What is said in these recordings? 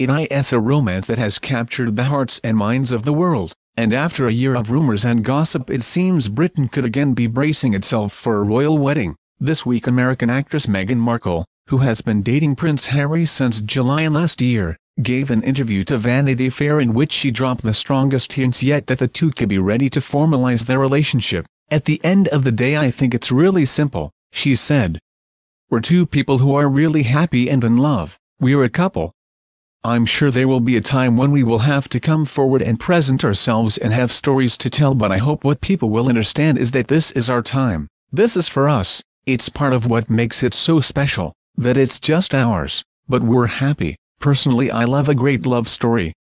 It is a romance that has captured the hearts and minds of the world, and after a year of rumors and gossip it seems Britain could again be bracing itself for a royal wedding. This week American actress Meghan Markle, who has been dating Prince Harry since July last year, gave an interview to Vanity Fair in which she dropped the strongest hints yet that the two could be ready to formalize their relationship. "At the end of the day I think it's really simple," she said. "We're two people who are really happy and in love. We're a couple. I'm sure there will be a time when we will have to come forward and present ourselves and have stories to tell, but I hope what people will understand is that this is our time. This is for us. It's part of what makes it so special, that it's just ours, but we're happy. Personally I love a great love story."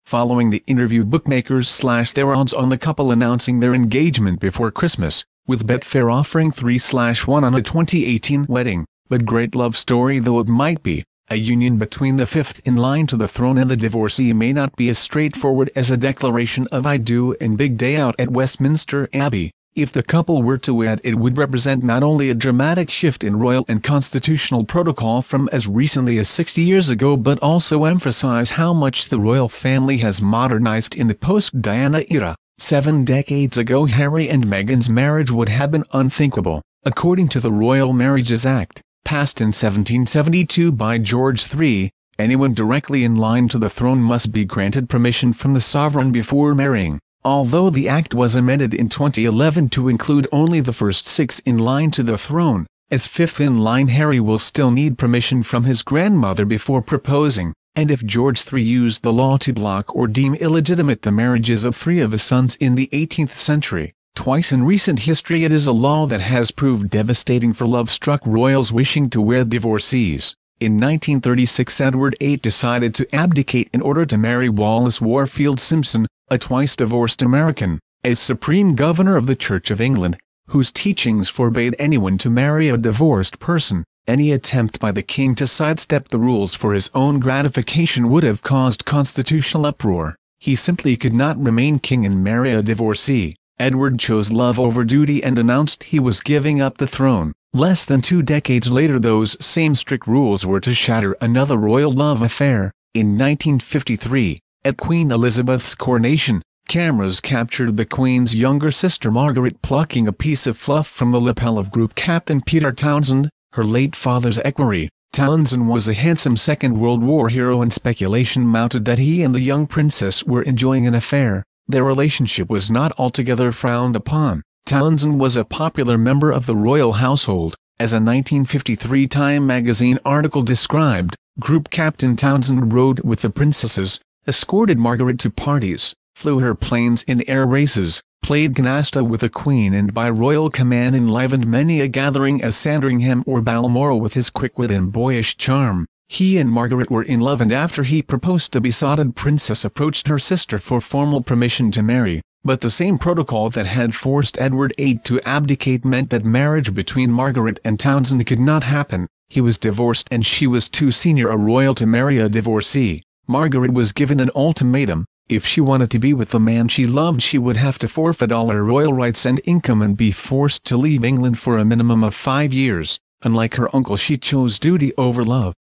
Following the interview, bookmakers slashed their odds on the couple announcing their engagement before Christmas, with Betfair offering 3/1 on a 2018 wedding. But great love story though it might be, a union between the fifth in line to the throne and the divorcee may not be as straightforward as a declaration of "I do" and big day out at Westminster Abbey. If the couple were to wed, it would represent not only a dramatic shift in royal and constitutional protocol from as recently as 60 years ago, but also emphasize how much the royal family has modernized in the post-Diana era. 7 decades ago Harry and Meghan's marriage would have been unthinkable, according to the Royal Marriages Act, passed in 1772 by George III. Anyone directly in line to the throne must be granted permission from the sovereign before marrying. Although the act was amended in 2011 to include only the first 6 in line to the throne, as fifth in line Harry will still need permission from his grandmother before proposing, and if George III used the law to block or deem illegitimate the marriages of 3 of his sons in the 18th century. Twice in recent history it is a law that has proved devastating for love-struck royals wishing to wed divorcees. In 1936 Edward VIII decided to abdicate in order to marry Wallis Warfield Simpson, a twice-divorced American, as Supreme Governor of the Church of England, whose teachings forbade anyone to marry a divorced person. Any attempt by the king to sidestep the rules for his own gratification would have caused constitutional uproar. He simply could not remain king and marry a divorcee. Edward chose love over duty and announced he was giving up the throne. Less than 2 decades later those same strict rules were to shatter another royal love affair. In 1953, at Queen Elizabeth's coronation, cameras captured the Queen's younger sister Margaret plucking a piece of fluff from the lapel of Group Captain Peter Townsend, her late father's equerry. Townsend was a handsome Second World War hero and speculation mounted that he and the young princess were enjoying an affair. Their relationship was not altogether frowned upon. Townsend was a popular member of the royal household, as a 1953 Time magazine article described. Group Captain Townsend rode with the princesses, escorted Margaret to parties, flew her planes in air races, played canasta with the Queen and by royal command enlivened many a gathering at Sandringham or Balmoral with his quick wit and boyish charm. He and Margaret were in love, and after he proposed the besotted princess approached her sister for formal permission to marry. But the same protocol that had forced Edward VIII to abdicate meant that marriage between Margaret and Townsend could not happen. He was divorced and she was too senior a royal to marry a divorcee. Margaret was given an ultimatum: if she wanted to be with the man she loved she would have to forfeit all her royal rights and income and be forced to leave England for a minimum of 5 years. Unlike her uncle, she chose duty over love.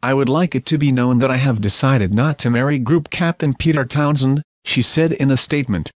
"I would like it to be known that I have decided not to marry Group Captain Peter Townsend," she said in a statement.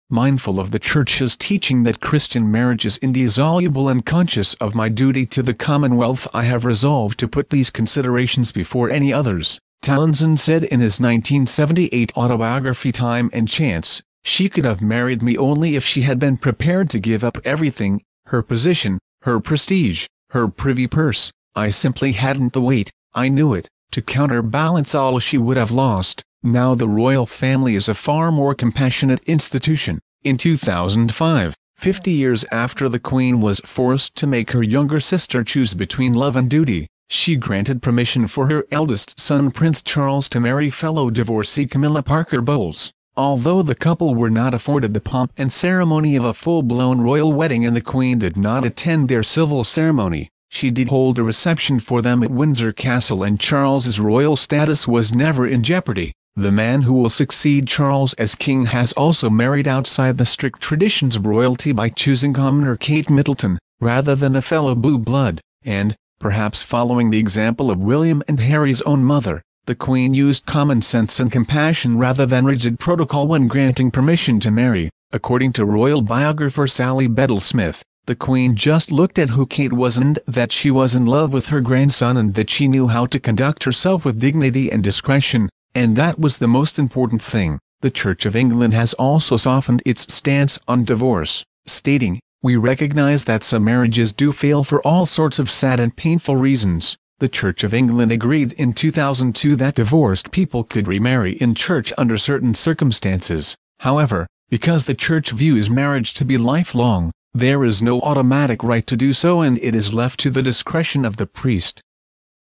Mindful of the Church's teaching that Christian marriage is indissoluble and conscious of my duty to the Commonwealth, I have resolved to put these considerations before any others, Townsend said in his 1978 autobiography Time and Chance. She could have married me only if she had been prepared to give up everything, her position, her prestige, her privy purse. I simply hadn't the weight, I knew it, to counterbalance all she would have lost. Now the royal family is a far more compassionate institution. In 2005, 50 years after the Queen was forced to make her younger sister choose between love and duty, she granted permission for her eldest son Prince Charles to marry fellow divorcee Camilla Parker Bowles. Although the couple were not afforded the pomp and ceremony of a full-blown royal wedding and the Queen did not attend their civil ceremony, she did hold a reception for them at Windsor Castle, and Charles's royal status was never in jeopardy. The man who will succeed Charles as king has also married outside the strict traditions of royalty by choosing commoner Kate Middleton, rather than a fellow blue blood, and, perhaps following the example of William and Harry's own mother, The Queen used common sense and compassion rather than rigid protocol when granting permission to marry. According to royal biographer Sally Bedell-Smith, the Queen just looked at who Kate was and that she was in love with her grandson and that she knew how to conduct herself with dignity and discretion, and that was the most important thing. The Church of England has also softened its stance on divorce, stating, "We recognize that some marriages do fail for all sorts of sad and painful reasons." The Church of England agreed in 2002 that divorced people could remarry in church under certain circumstances. However, because the Church views marriage to be lifelong, there is no automatic right to do so and it is left to the discretion of the priest.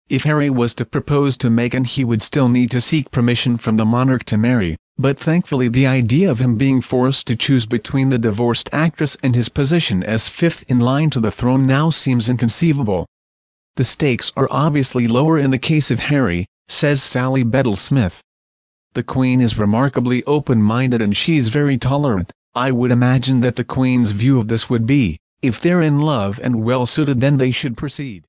If Harry was to propose to Meghan, he would still need to seek permission from the monarch to marry, but thankfully the idea of him being forced to choose between the divorced actress and his position as fifth in line to the throne now seems inconceivable. The stakes are obviously lower in the case of Harry, says Sally Bedell-Smith. The Queen is remarkably open-minded and she's very tolerant. I would imagine that the Queen's view of this would be, if they're in love and well-suited then they should proceed.